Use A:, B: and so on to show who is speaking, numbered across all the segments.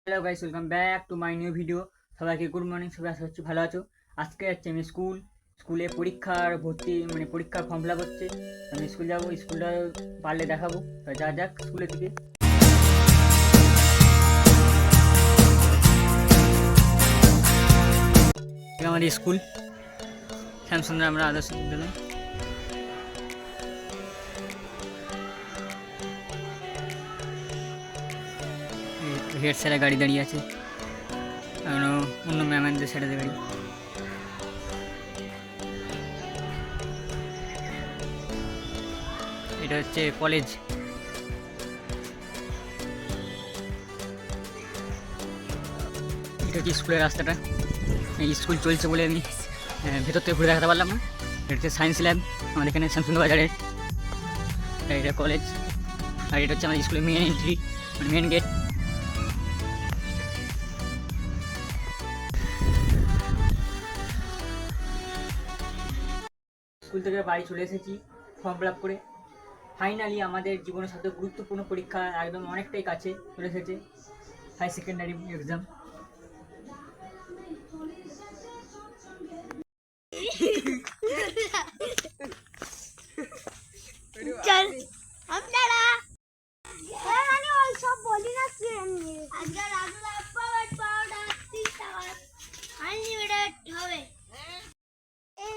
A: Hello guys, welcome back to my new video. সবাইকে good morning. সবাই আশা করছি ভালো আছো। আজকে যাচ্ছি আমি স্কুলে পরীক্ষার ভর্তি পরীক্ষার ফর্ম ফিল আপ হচ্ছে। আমি স্কুল যাবো, স্কুলটা পারলে দেখাবো। যা যাক স্কুলের দিকে। আমাদের স্কুল শ্যামসুন্দর আমরা আদর্শ বিদ্যালয়। হেড স্যারের গাড়ি দাঁড়িয়ে আছে, অন্য ম্যামের স্যারেদের গাড়ি। এটা হচ্ছে কলেজ। এটা হচ্ছে স্কুলের রাস্তাটা। এই স্কুল চলছে বলে আমি ভেতর থেকে ঘুরে দেখাতে পারলাম না। এটা হচ্ছে সায়েন্স ল্যাব আমাদের এখানে শ্যামসুন্দর বাজারের। এটা কলেজ, আর এটা হচ্ছে আমাদের স্কুলের main entry, main gate. School থেকে বাড়ি চলে এসেছি ফর্ম ফিল আপ করে। ফাইনালি আমাদের জীবনের সাথে গুরুত্বপূর্ণ পরীক্ষা একদম অনেকটাই কাছে চলে এসেছে, হাই সেকেন্ডারি এক্সাম।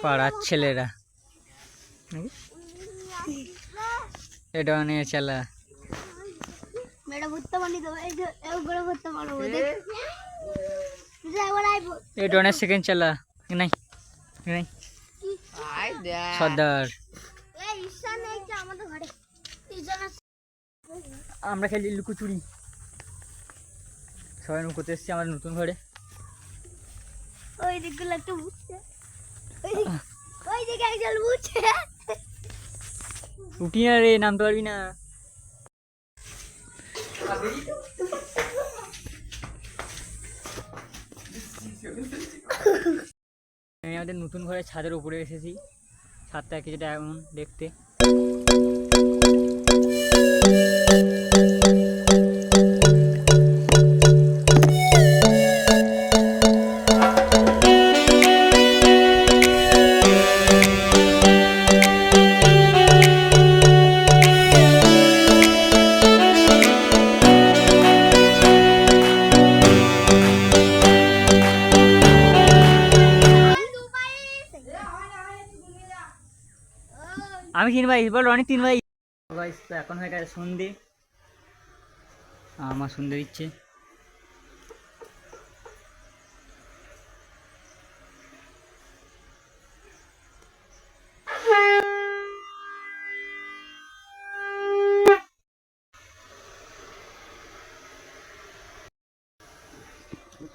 A: পাড়ার ছেলেরা এটা নিয়ে চালা এটা অনেক সেকেন্ড চালা নাই নাই সর্দার। আমরা খেলি লুকোচুরি, সবাই করতে এসছি আমাদের নতুন ঘরে। উঠি না রে, নামতে পারবি না। আমি আমাদের নতুন ঘরে ছাদের উপরে এসেছি। ছাদটা কিছুটা এমন দেখতে। আমি 3 ভাই, বল অনেক 3 ভাই। তো এখন হয়ে গেছে সন্ধে, আমার সন্ধে দিচ্ছে।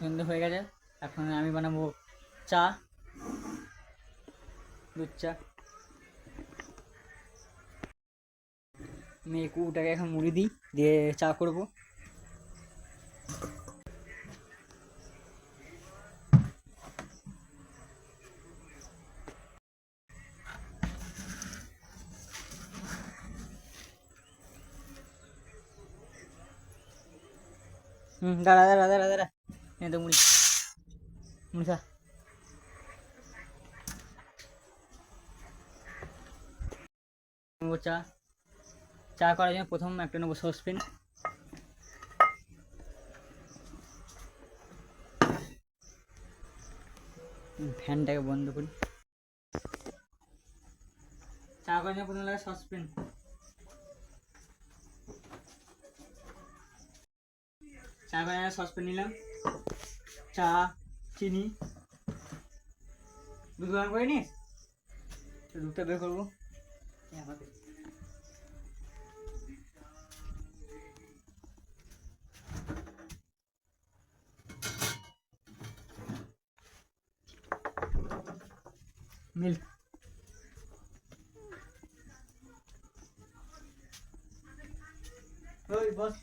A: সন্ধে হয়ে গেছে, এখন আমি বানাবো চা, দুধ চা। আমি কুটাকে এখন মুড়ি দিই, দিয়ে চা করবো। দাঁড়া দাঁড়া দাঁড়া দাঁড়া, তো মুড়ি মুড়ি খা। চা চা করার জন্য প্রথম একটা নেবো সসপ্যান। ফ্যানটাকে বন্ধ করি। চা করার জন্য প্রথম লাগে সসপ্যান। চা করার জন্য সসপ্যান নিলাম। চা, চিনি, দুধ গরম করে নিস, দুধটা বের করবো। মিল্ক, ওই বস।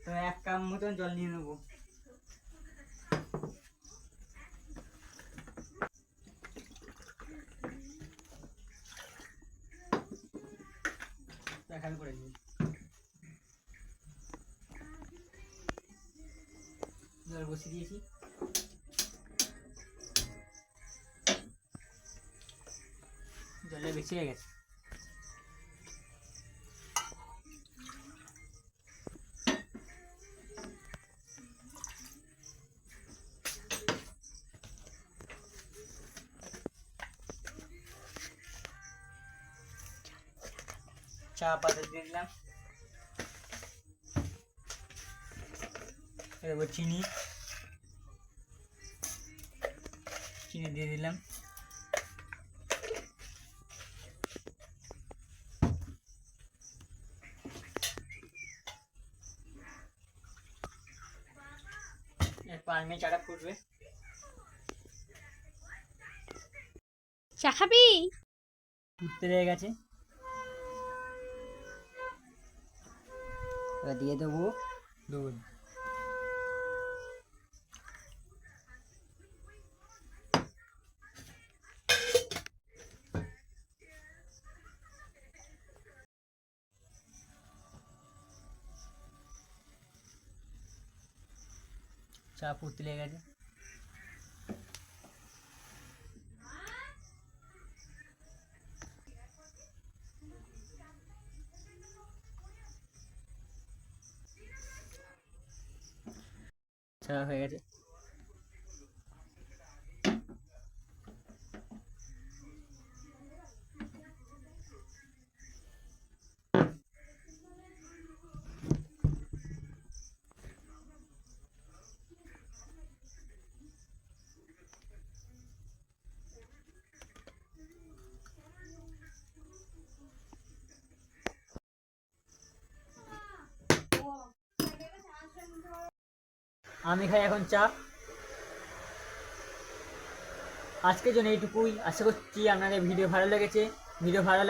A: তো 1 কাপ মতন জল নিয়ে নেবো। চালু করে দিই। জল বসিয়ে দিয়েছি। জলটা বেশি হয়ে গেছে। চা পাতা দিয়ে দিলাম, এবার চিনি দিয়ে দিলাম। এরপর আমি চাটা ফুটবে।
B: চা খাবি?
A: ফুটতে লেগে গেছে, এবার দিয়ে দেবো দুধ। চা ফুটতে লেগে গেছে। চা হয়ে গেছে। আমি খাই এখন চা। আজকের জন্য এইটুকুই। আশা করছি আপনাদের ভিডিও ভালো লেগেছে। ভিডিও ভালো